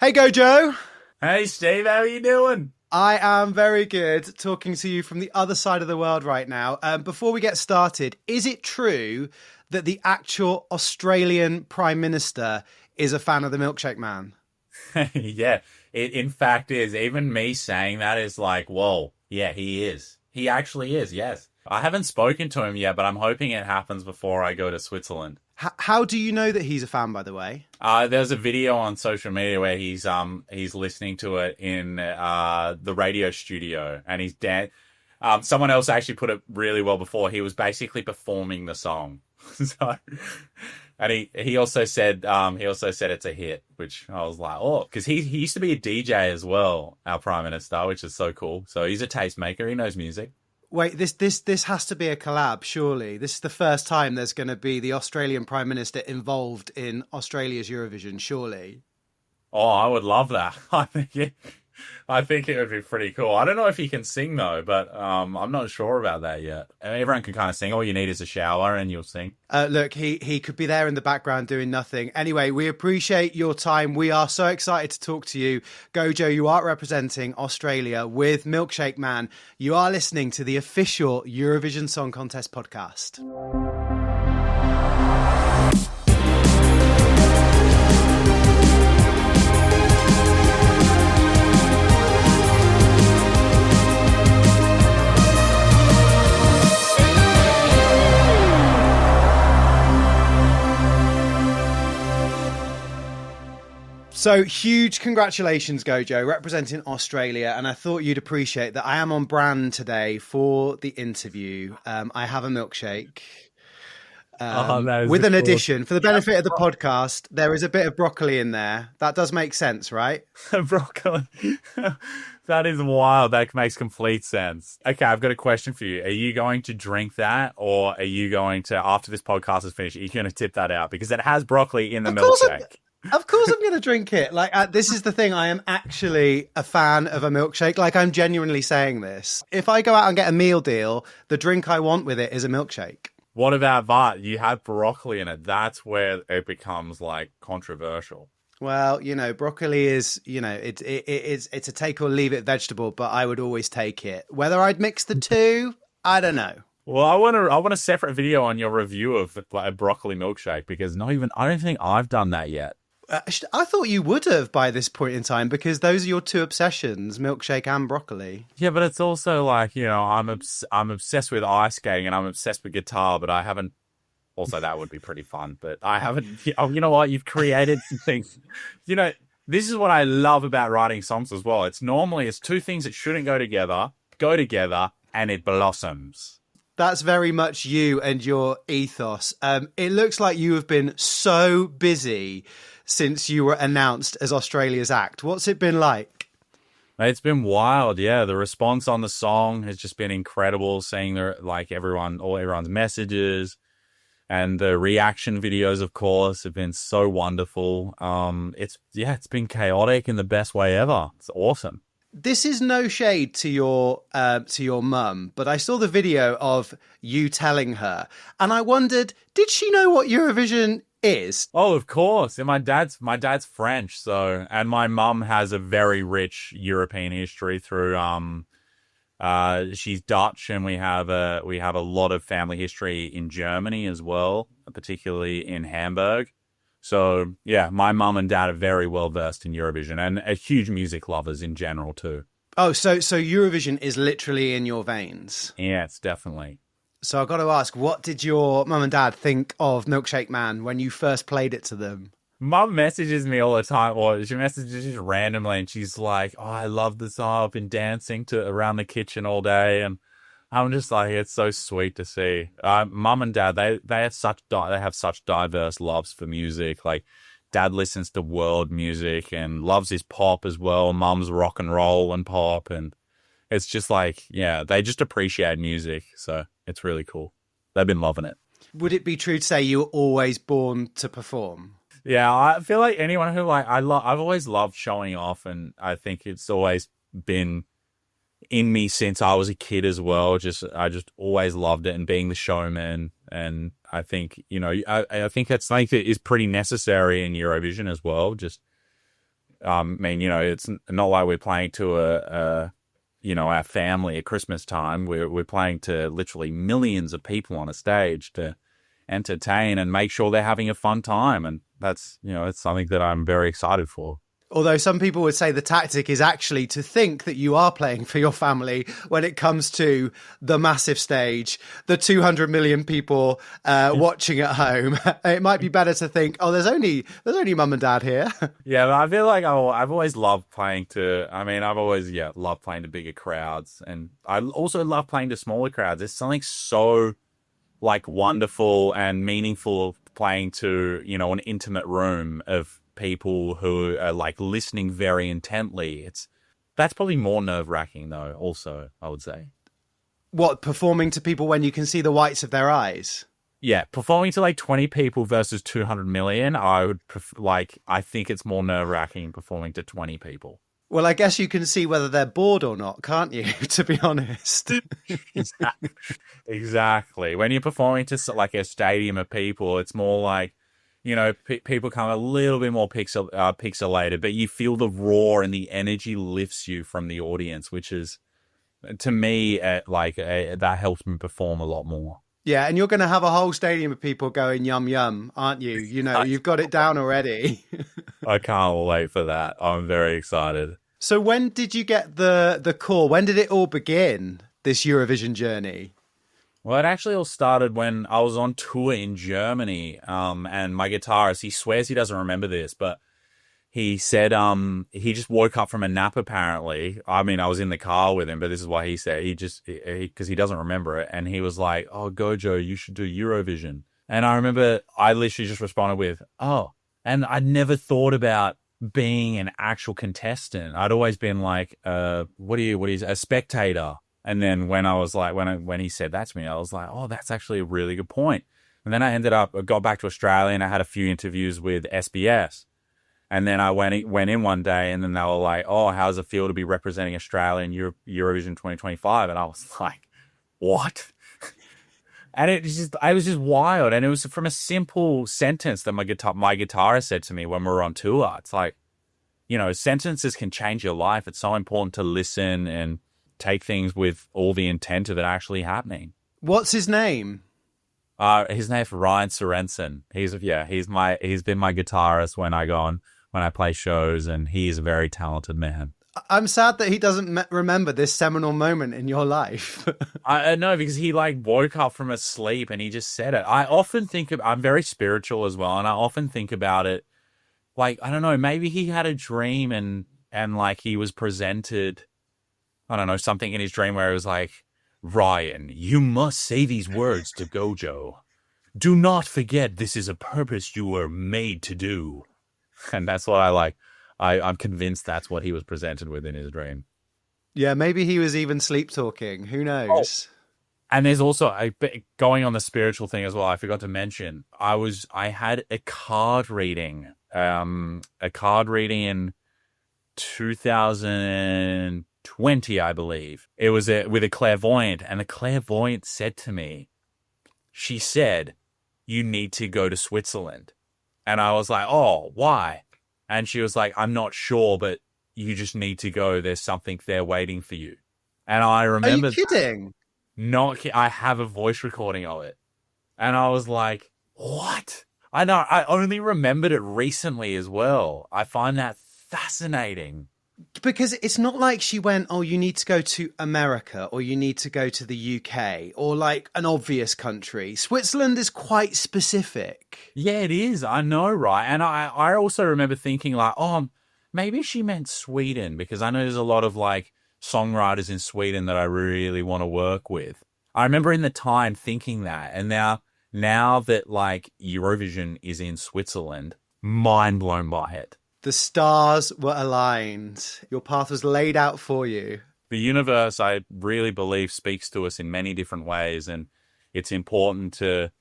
Hey Gojo! Hey Steve, how are you doing? I am very good, talking to you from the other side of the world right now. Before we get started, is it true that the actual Australian Prime Minister is a fan of the Milkshake Man? Yeah, it in fact is. Even me saying that is like, whoa, yeah, he is. He actually is, yes. I haven't spoken to him yet, but I'm hoping it happens before I go to Switzerland. How do you know that he's a fan, by the way? There's a video on social media where he's listening to it in the radio studio, and he's someone else actually put it really well before. He was basically performing the song. So, and he also said it's a hit, which I was like, oh, because he used to be a DJ as well, our Prime Minister, which is so cool. So he's a tastemaker. He knows music. Wait, this has to be a collab, surely. This is the first time there's going to be the Australian Prime Minister involved in Australia's Eurovision, surely. Oh, I would love that. I think it would be pretty cool. I don't know if he can sing though, but I'm not sure about that yet. Everyone can kind of sing. All you need is a shower and you'll sing. Look, he could be there in the background doing nothing. Anyway, we appreciate your time. We are so excited to talk to you. Gojo, you are representing Australia with Milkshake Man. You are listening to the official Eurovision Song Contest podcast. So huge congratulations, Gojo, representing Australia. And I thought you'd appreciate that I am on brand today for the interview. I have a milkshake with an addition. For the benefit of the podcast, there is a bit of broccoli in there. That does make sense, right? Broccoli. That is wild. That makes complete sense. Okay, I've got a question for you. Are you going to drink that, or are you going to, after this podcast is finished, are you going to tip that out? Because it has broccoli in the milkshake. Of course I'm going to drink it. This is the thing. I am actually a fan of a milkshake. I'm genuinely saying this. If I go out and get a meal deal, the drink I want with it is a milkshake. What about that? You have broccoli in it. That's where it becomes controversial. Well, broccoli is, it's a take or leave it vegetable, but I would always take it. Whether I'd mix the two, I don't know. Well, I want a separate video on your review of a broccoli milkshake, because I don't think I've done that yet. I thought you would have by this point in time, because those are your two obsessions, milkshake and broccoli. Yeah, but it's also I'm obsessed with ice skating and I'm obsessed with guitar, but I haven't. Also, that would be pretty fun, but I haven't. You know what? You've created some things. This is what I love about writing songs as well. It's two things that shouldn't go together, and it blossoms. That's very much you and your ethos. It looks like you have been so busy since you were announced as Australia's act. What's it been like? It's been wild, yeah. The response on the song has just been incredible, seeing everyone's messages, and the reaction videos, of course, have been so wonderful. It's been chaotic in the best way ever. It's awesome. This is no shade to your mum, but I saw the video of you telling her, and I wondered, did she know what Eurovision is? Oh, of course. And my dad's French, and my mum has a very rich European history through she's Dutch, and we have a lot of family history in Germany as well, particularly in Hamburg. So yeah, my mum and dad are very well versed in Eurovision, and are huge music lovers in general too. Oh, so Eurovision is literally in your veins. Yeah, it's definitely. So I've got to ask, what did your mum and dad think of Milkshake Man when you first played it to them? Mum messages me all the time, or she messages just randomly, and she's like, "Oh, I love this song. I've been dancing around the kitchen all day," and I'm just like, it's so sweet to see. Mum and dad, they have such diverse loves for music. Dad listens to world music and loves his pop as well. Mum's rock and roll and pop, and it's just they just appreciate music. So it's really cool. They've been loving it. Would it be true to say you were always born to perform? Yeah, I feel like anyone who I've always loved showing off, and I think it's always been in me since I was a kid as well. I just always loved it, and being the showman. And I think, I think that's something that is pretty necessary in Eurovision as well. Just I mean, it's not like we're playing to our family at Christmas time. We're playing to literally millions of people on a stage to entertain and make sure they're having a fun time. And that's, it's something that I'm very excited for. Although some people would say the tactic is actually to think that you are playing for your family when it comes to the massive stage, the 200 million people watching at home. It might be better to think, oh, there's only mum and dad here. Yeah, but I feel like I've always loved playing to, I've always, loved playing to bigger crowds. And I also love playing to smaller crowds. There's something so, wonderful and meaningful playing to, an intimate room of people who are listening very intently. That's probably more nerve-wracking though, also, I would say. What, performing to people when you can see the whites of their eyes? Yeah, performing to 20 people versus 200 million, I think it's more nerve-wracking performing to 20 people. Well, I guess you can see whether they're bored or not, can't you, to be honest? Exactly. When you're performing to a stadium of people, it's more like, people come a little bit more pixelated, but you feel the roar and the energy lifts you from the audience, which is, to me, that helps me perform a lot more. Yeah, and you're going to have a whole stadium of people going yum yum, aren't you? You've got it down already. I can't wait for that. I'm very excited. So when did you get the call? When did it all begin, this Eurovision journey? Well, it actually all started when I was on tour in Germany, and my guitarist, he swears he doesn't remember this, but he said he just woke up from a nap, apparently. I mean, I was in the car with him, but this is what he said. Because he doesn't remember it, and he was like, oh, Gojo, you should do Eurovision. And I remember I literally just responded with, oh, and I'd never thought about being an actual contestant. I'd always been like, what is a spectator? And then when I was when he said that to me, I was like, oh, that's actually a really good point. And then I got back to Australia and I had a few interviews with SBS. And then I went in one day and then they were like, oh, how does it feel to be representing Australia in Eurovision 2025? And I was like, what? And it was just wild. And it was from a simple sentence that my guitarist said to me when we were on tour. It's like, sentences can change your life. It's so important to listen and take things with all the intent of it actually happening. What's his name? His name's Ryan Sorensen. He's been my guitarist when I play shows, and he is a very talented man. I'm sad that he doesn't remember this seminal moment in your life. I know, because he woke up from a sleep and he just said it. I often I'm very spiritual as well, and I often think about it. I don't know, maybe he had a dream and he was presented, I don't know, something in his dream where it was like, Ryan, you must say these words to Gojo. Do not forget this is a purpose you were made to do. And that's what I like. I'm convinced that's what he was presented with in his dream. Yeah, maybe he was even sleep talking. Who knows? Oh. And there's also going on the spiritual thing as well. I forgot to mention, I had a card reading in 2020, I believe. It was with a clairvoyant, and the clairvoyant said to me, she said, you need to go to Switzerland. And I was like, oh, why? And she was like, I'm not sure, but you just need to go. There's something there waiting for you. And I remember... Are you kidding? I have a voice recording of it. And I was like, what? I know, I only remembered it recently as well. I find that fascinating. Because it's not like she went, oh, you need to go to America or you need to go to the UK or an obvious country. Switzerland is quite specific. Yeah, it is. I know, right? And I also remember thinking oh, maybe she meant Sweden, because I know there's a lot of songwriters in Sweden that I really want to work with. I remember in the time thinking that. And now that Eurovision is in Switzerland, mind blown by it. The stars were aligned. Your path was laid out for you. The universe, I really believe, speaks to us in many different ways, and it's important to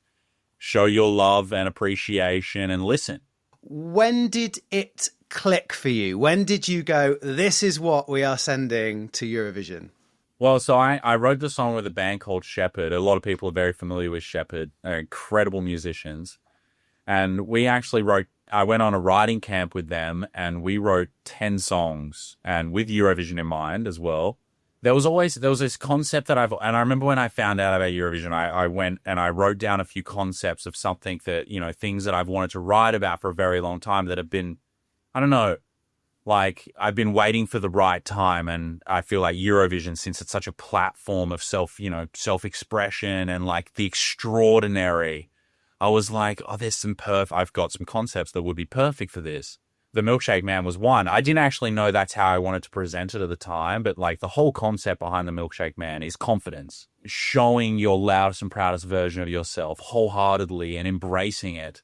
show your love and appreciation and listen. When did it click for you? When did you go, this is what we are sending to Eurovision? Well, so I wrote the song with a band called Shepherd. A lot of people are very familiar with Shepherd. They're incredible musicians. And we actually wrote I went on a writing camp with them, and we wrote 10 songs, and with Eurovision in mind as well. There was this concept that and I remember when I found out about Eurovision, I went and I wrote down a few concepts of something that, things that I've wanted to write about for a very long time that have been, I don't know, like I've been waiting for the right time. And I feel like Eurovision, since it's such a platform of self-expression and like the extraordinary, I was like, oh, I've got some concepts that would be perfect for this. The Milkshake Man was one. I didn't actually know that's how I wanted to present it at the time, but like the whole concept behind the Milkshake Man is confidence, showing your loudest and proudest version of yourself wholeheartedly and embracing it.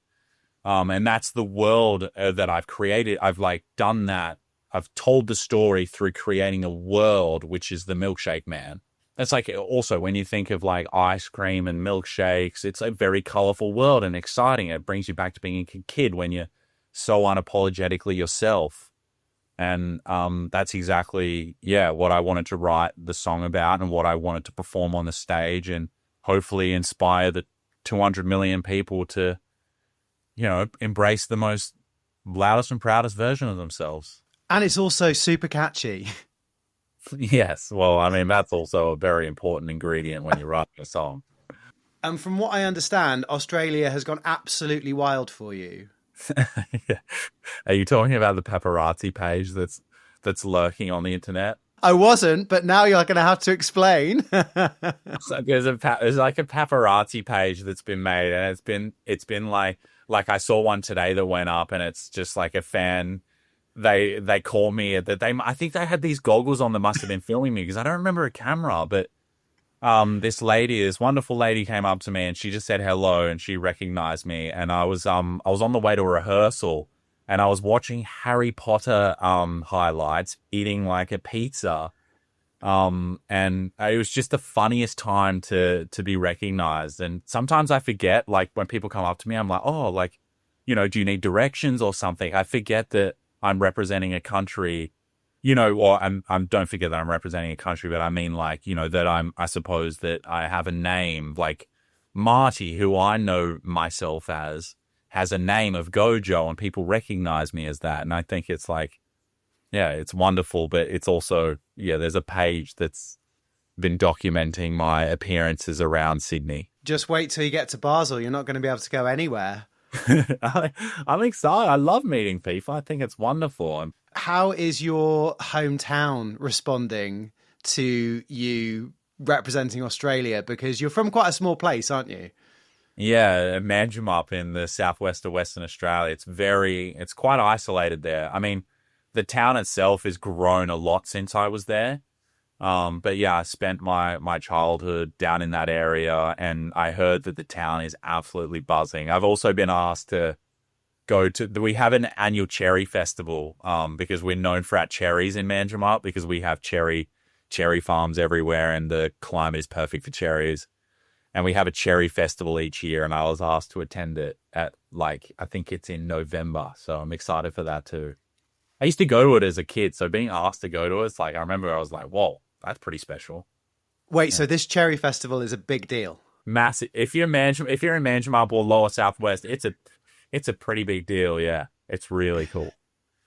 And that's the world that I've created. I've like done that. I've told the story through creating a world, which is the Milkshake Man. It's like also when you think of like ice cream and milkshakes, it's a very colorful world and exciting. It brings you back to being a kid when you're so unapologetically yourself. And that's exactly, what I wanted to write the song about and what I wanted to perform on the stage and hopefully inspire the 200 million people to, embrace the most loudest and proudest version of themselves. And it's also super catchy. Yes. Well, I mean, that's also a very important ingredient when you're writing a song. And from what I understand, Australia has gone absolutely wild for you. Yeah. Are you talking about the paparazzi page that's lurking on the internet? I wasn't, but now you're going to have to explain. So there's like a paparazzi page that's been made, and it's been like I saw one today that went up, and it's just like a fan. They call me that I think they had these goggles on that must have been filming me because I don't remember a camera, but this wonderful lady came up to me and she just said hello and she recognized me. And I was on the way to a rehearsal and I was watching Harry Potter highlights, eating like a pizza. And it was just the funniest time to be recognized. And sometimes I forget, like when people come up to me, I'm like, oh, like, do you need directions or something? I forget that I'm representing a country. Or don't forget that I'm representing a country, but I mean like, that I suppose that I have a name like Marty, who I know myself as, has a name of Gojo and people recognize me as that. And I think it's like, it's wonderful, but it's also, there's a page that's been documenting my appearances around Sydney. Just wait till you get to Basel. You're not going to be able to go anywhere. I'm excited. I love meeting people. I think it's wonderful. How is your hometown responding to you representing Australia? Because you're from quite a small place, aren't you? Yeah, Manjimup in the southwest of Western Australia. It's quite isolated there. I mean, the town itself has grown a lot since I was there. But I spent my childhood down in that area, and I heard that the town is absolutely buzzing. I've also been asked to we have an annual cherry festival, because we're known for our cherries in Manjimup because we have cherry farms everywhere and the climate is perfect for cherries. And we have a cherry festival each year, and I was asked to attend it at I think it's in November. So I'm excited for that too. I used to go to it as a kid. So being asked to go to it, I remember I was like, whoa, that's pretty special. Wait, so this cherry festival is a big deal? Massive. If you're in Manjimup or Lower Southwest, it's a pretty big deal, yeah. It's really cool.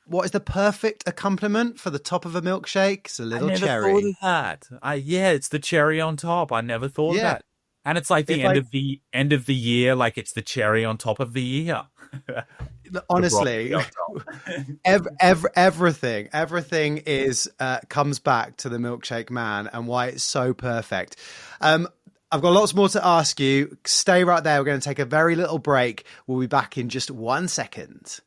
What is the perfect accompaniment for the top of a milkshake? It's a little cherry. I never thought of that. It's the cherry on top. I never thought of that. And it's like the end of the year, like it's the cherry on top of the year. Honestly, everything is comes back to the Milkshake Man and why it's so perfect. I've got lots more to ask you. Stay right there. We're going to take a very little break. We'll be back in just 1 second.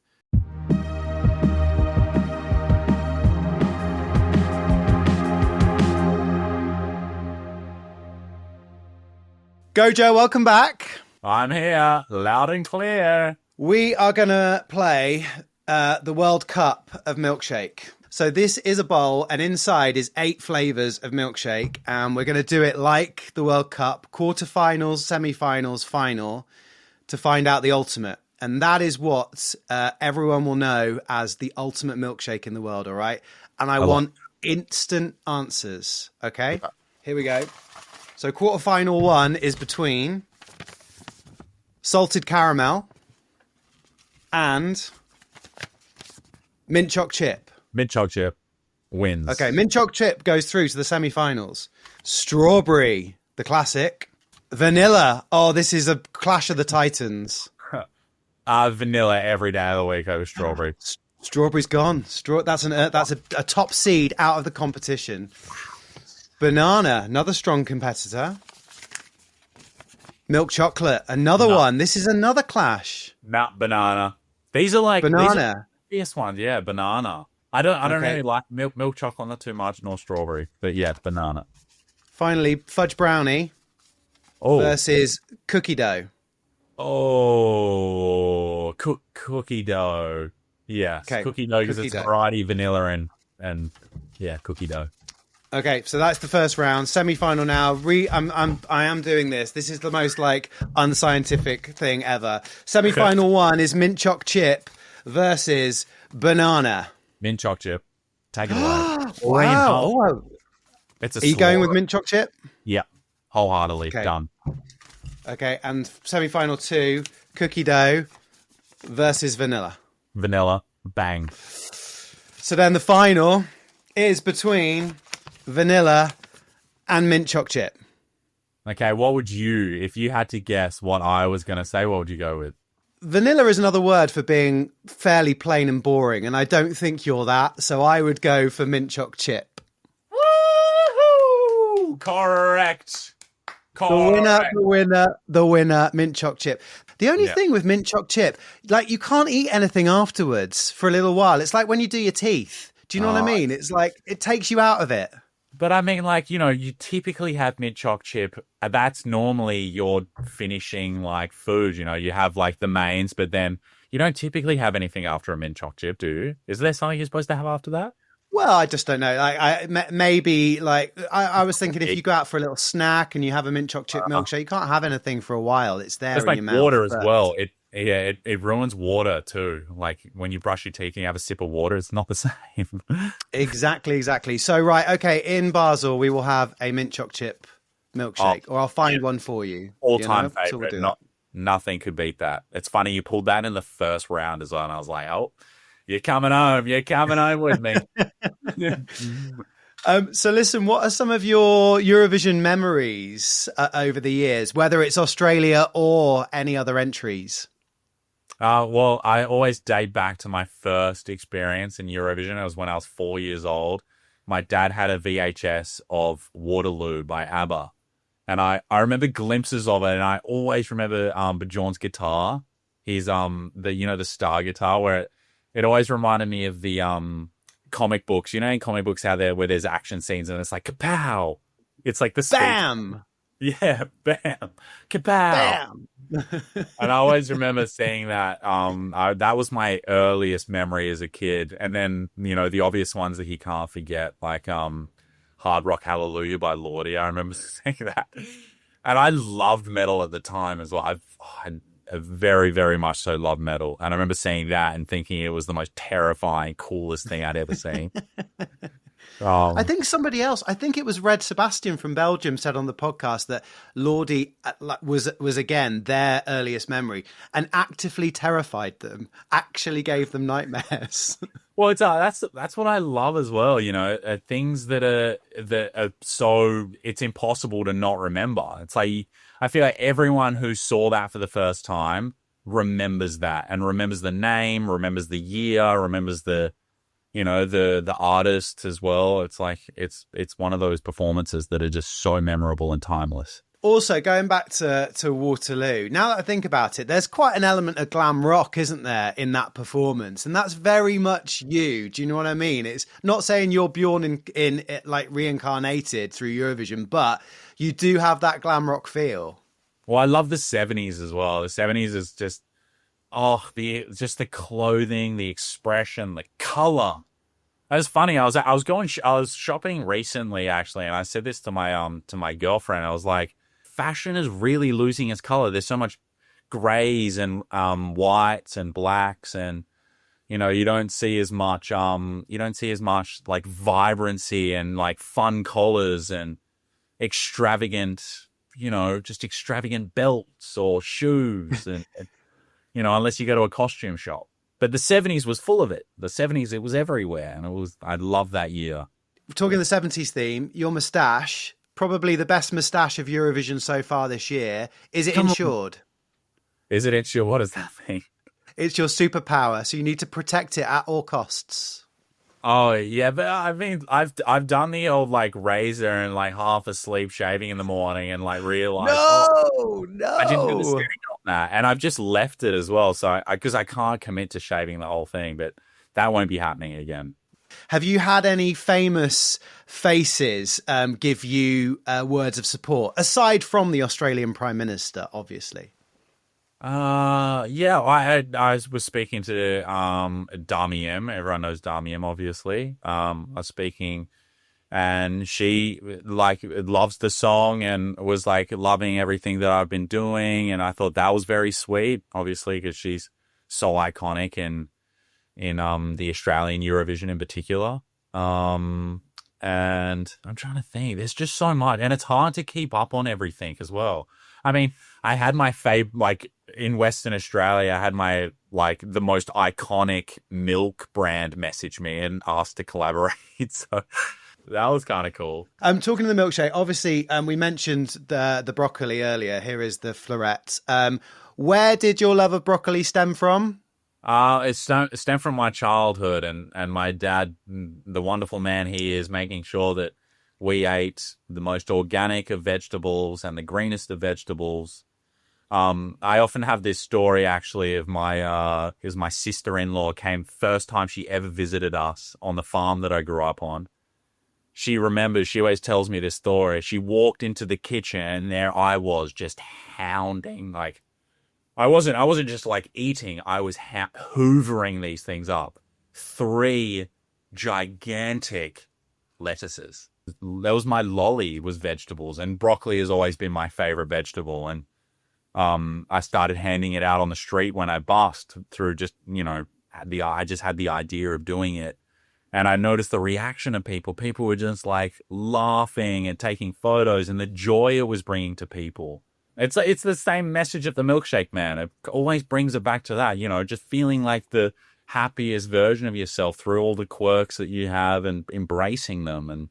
Gojo, welcome back. I'm here, loud and clear. We are going to play the World Cup of Milkshake. So this is a bowl, and inside is 8 flavors of milkshake, and we're going to do it like the World Cup, quarterfinals, semi-finals, final, to find out the ultimate. And that is what everyone will know as the ultimate milkshake in the world, all right? And I want instant answers, okay? Here we go. So quarterfinal 1 is between salted caramel and Mint choc chip. Mint choc chip wins. Okay, mint choc chip goes through to the semi-finals. Strawberry, the classic. Vanilla. Oh, this is a clash of the titans. Vanilla every day of the week over strawberry. Strawberry's gone. That's a top seed out of the competition. Banana, another strong competitor. Milk chocolate, another one. This is another clash. Banana. These are like banana. These ones, yeah, banana. I don't really like milk chocolate not too much, nor strawberry, but yeah, banana. Finally, fudge brownie versus cookie dough. Oh, cookie dough. Yeah, okay. Cookie dough because it's variety, vanilla and yeah, cookie dough. Okay, so that's the first round. Semi-final now. I am doing this. This is the most like unscientific thing ever. Semi-final one is mint choc chip versus banana. Mint choc chip. Take it away. Wow. Are you going with mint choc chip? Yeah, wholeheartedly done. Okay, and semi-final 2, cookie dough versus vanilla. Vanilla, bang. So then the final is between vanilla and mint choc chip. Okay, what would you, if you had to guess what I was going to say, what would you go with? Vanilla is another word for being fairly plain and boring, and I don't think you're that, so I would go for mint choc chip. Woohoo! Correct. The winner, mint choc chip. The only thing with mint choc chip, like you can't eat anything afterwards for a little while. It's like when you do your teeth. Do you know what I mean? It's like it takes you out of it. But I mean, like, you typically have mint choc chip. That's normally your finishing like food. You have like the mains, but then you don't typically have anything after a mint choc chip, do you? Is there something you're supposed to have after that? Well, I just don't know. I was thinking if you go out for a little snack and you have a mint choc chip milkshake, you can't have anything for a while. It's there in your mouth. It's like water as well. It ruins water too. Like when you brush your teeth and you have a sip of water, it's not the same. Exactly. So, right, okay, in Basel, we will have a mint choc chip milkshake, or I'll find one for you. All-time favorite. So nothing could beat that. It's funny, you pulled that in the first round as well, and I was like, oh, you're coming home with me. So listen, what are some of your Eurovision memories over the years, whether it's Australia or any other entries? Well, I always date back to my first experience in Eurovision. It was when I was 4 years old. My dad had a VHS of Waterloo by ABBA. And I remember glimpses of it, and I always remember Bjorn's guitar. His the star guitar, where it always reminded me of the comic books. In comic books where there's action scenes and it's like kapow. It's like the bam. Yeah, bam, kapow. Bam. And I always remember seeing that. That was my earliest memory as a kid. And then the obvious ones that he can't forget, like Hard Rock Hallelujah by Lordi. I remember saying that, and I loved metal at the time as well. I very, very much so loved metal, and I remember seeing that and thinking it was the most terrifying, coolest thing I'd ever seen. I think somebody else, I think it was Red Sebastian from Belgium, said on the podcast that Lordi was again their earliest memory and actively terrified them, actually gave them nightmares. Well, that's what I love as well. Things that are so it's impossible to not remember. It's like I feel like everyone who saw that for the first time remembers that and remembers the name, remembers the year, remembers the artist as well. It's like it's one of those performances that are just so memorable and timeless. Also, going back to Waterloo, now that I think about it, there's quite an element of glam rock, isn't there, in that performance? And that's very much you. Do you know what I mean? It's not saying you're Bjorn in like reincarnated through Eurovision, but you do have that glam rock feel. Well, I love the 70s as well. The 70s is just the clothing, the expression, the color. It was funny. I was shopping recently actually, and I said this to my girlfriend. I was like, fashion is really losing its color. There's so much grays and whites and blacks, and you don't see as much like vibrancy and like fun colors and extravagant, just extravagant belts or shoes and unless you go to a costume shop. But the 70s was full of it. The 70s, it was everywhere. And I love that year. Talking the 70s theme, your moustache, probably the best moustache of Eurovision so far this year. Is it insured? Is it insured? What does that mean? It's your superpower, so you need to protect it at all costs. Oh yeah, but I mean, I've done the old like razor and like half asleep shaving in the morning and like realized No, I didn't do the setting on that, and I've just left it as well. So because I can't commit to shaving the whole thing, but that won't be happening again. Have you had any famous faces give you words of support aside from the Australian Prime Minister, obviously? Yeah, I was speaking to Damiem. Everyone knows Damiem, obviously. I was speaking, and she like loves the song and was like loving everything that I've been doing, and I thought that was very sweet, obviously, because she's so iconic in the Australian Eurovision in particular. And I'm trying to think. There's just so much, and it's hard to keep up on everything as well. I mean, I had my like in Western Australia, I had my like the most iconic milk brand message me and asked to collaborate. So that was kind of cool. Talking to the milkshake, obviously, we mentioned the broccoli earlier. Here is the floret. Where did your love of broccoli stem from? It stemmed from my childhood and my dad, the wonderful man he is, making sure that we ate the most organic of vegetables and the greenest of vegetables. I often have this story actually of my sister-in-law came first time she ever visited us on the farm that I grew up on. She remembers, she always tells me this story. She walked into the kitchen and there I was just hounding, like, I wasn't just like eating, I was hoovering these things up. 3 gigantic lettuces. That was my lolly, was vegetables, and broccoli has always been my favorite vegetable. And I started handing it out on the street when I bussed through just, I just had the idea of doing it. And I noticed the reaction of people. People were just like laughing and taking photos, and the joy it was bringing to people. It's the same message of the Milkshake Man. It always brings it back to that, just feeling like the happiest version of yourself through all the quirks that you have and embracing them. And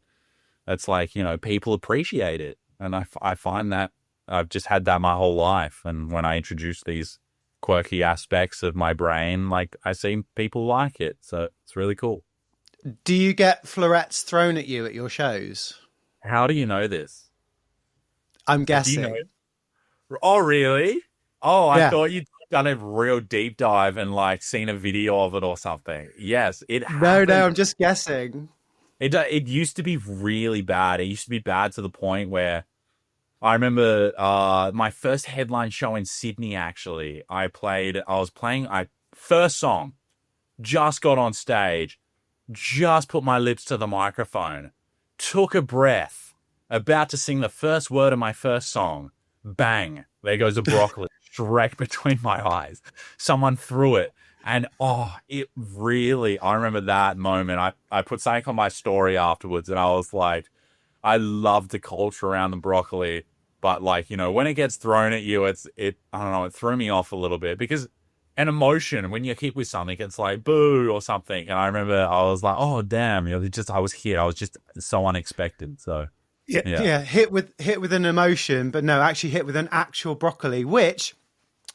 it's like, people appreciate it. And I find that I've just had that my whole life. And when I introduce these quirky aspects of my brain, like I see people like it. So it's really cool. Do you get florets thrown at you at your shows? How do you know this? I'm guessing. Do you know it? Oh, really? Oh, I Yeah. thought you'd done a real deep dive and like seen a video of it or something. Yes, it No, happened. I'm just guessing. It used to be really bad. It used to be bad to the point where I remember my first headline show in Sydney, actually. First song, just got on stage, just put my lips to the microphone, took a breath, about to sing the first word of my first song. Bang, there goes a broccoli straight between my eyes. Someone threw it. And I remember that moment. I put something on my story afterwards and I was like, I love the culture around the broccoli, but like, when it gets thrown at you, I don't know, it threw me off a little bit because an emotion, when you hit with something, it's like boo or something. And I remember I was like, oh damn, I was here. I was just so unexpected. So yeah, hit with an emotion, but no, actually hit with an actual broccoli, which,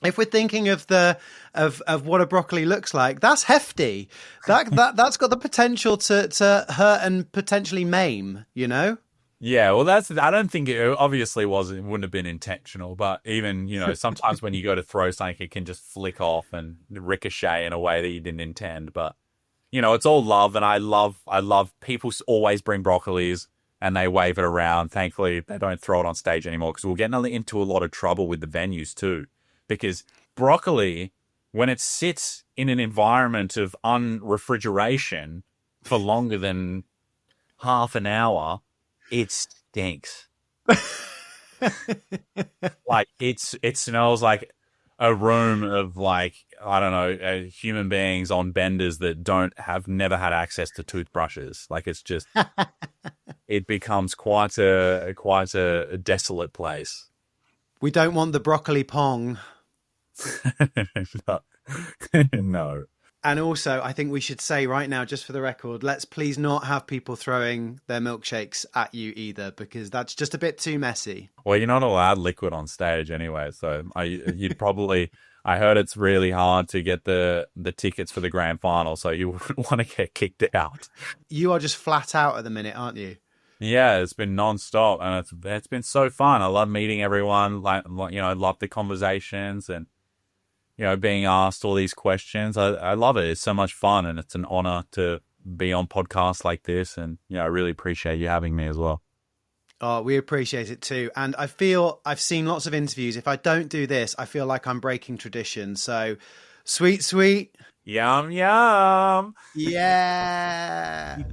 if we're thinking of of what a broccoli looks like, that's hefty. That's got the potential to hurt and potentially maim, Yeah, well, I don't think it obviously wouldn't have been intentional, but even, sometimes when you go to throw something, it can just flick off and ricochet in a way that you didn't intend. But, it's all love. And I love people always bring broccolis and they wave it around. Thankfully, they don't throw it on stage anymore because we'll get into a lot of trouble with the venues too. Because broccoli, when it sits in an environment of unrefrigeration for longer than half an hour, it stinks. Like it smells like a room of like, I don't know, human beings on benders that never had access to toothbrushes. Like it's just, it becomes quite a desolate place. We don't want the broccoli pong. No. And also, I think we should say right now, just for the record, let's please not have people throwing their milkshakes at you either, because that's just a bit too messy. Well, you're not allowed liquid on stage anyway, so you'd probably. I heard it's really hard to get the tickets for the grand final, so you wouldn't want to get kicked out. You are just flat out at the minute, aren't you? Yeah, it's been non-stop, and it's been so fun. I love meeting everyone. Like love the conversations and being asked all these questions. I love it. It's so much fun, and it's an honor to be on podcasts like this. And I really appreciate you having me as well. Oh, we appreciate it too. And I feel I've seen lots of interviews. If I don't do this, I feel like I'm breaking tradition. So, sweet, sweet. Yum, yum. Yeah.